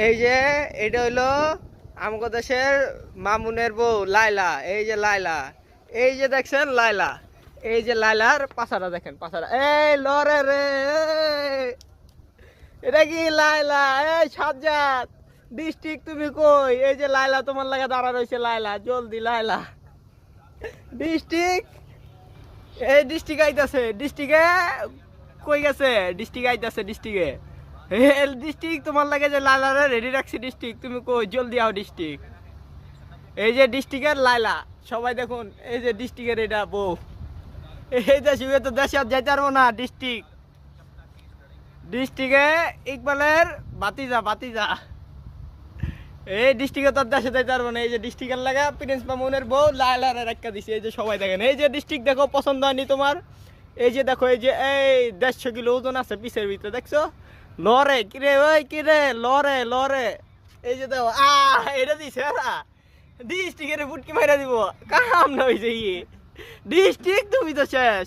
এই যে এটা হইলো আমাদের দেশের মামুনের বউ লাইলা। এই যে লাইলা, এই যে দেখছেন লাইলা, এই যে লাইলার পাছাটা দেখেন, পাছাটা এই লরে রে। এটা কি লাইলা? এই সাজ্জাদ ডিস্ট্রিক্ট তুমি কই? এই যে লাইলা তোমার লাগে দাঁড়া রয়েছে। লাইলা জলদি, লাইলা ডিস্ট্রিক্ট, এই ডিস্ট্রিক্ট আইতাছে। ডিস্ট্রিক্টে কই গেছে? ডিস্ট্রিক্ট আইতাছে। ডিস্ট্রিক্টে ডিস্ট্রিক্ট তোমার লাগে যে লাইলারে রেডি রাখছি। ডিস্ট্রিক্ট তুমি কই? জলদি আও ডিস্ট্রিক্ট। এই যে ডিস্ট্রিক্টের লাইলা, সবাই দেখুন। এই যে ডিস্ট্রিক্টের এটা বউ। এই দেশে তো দেশে আর যাইতে পারবো না। ডিস্ট্রিক্ট, ডিস্ট্রিক্টে ইকবালের বাতিজা, বাতিজা। এই ডিস্ট্রিক্টে তোর দেশে যাইতে পারবো না। এই যে ডিস্ট্রিক্টের লাগা প্রিন্স মামুনের বউ লাইলারে রাখা দিছে। এই যে সবাই দেখেন। এই যে ডিস্ট্রিক্ট দেখো, পছন্দ হয়নি তোমার? এই যে দেখো, এই যে এই 150 কিলো ওজন আছে পিসের ভিতরে, দেখছো? লরে কিরে, ওই কিরে লরে, লরে। এই যে দেখো, এটা দিছে না ডিস্ট্রিক্টের ফুটকি মাইরা দিব। কাম না হইছে। ডিস্ট্রিক্ট তুমি তো শেষ।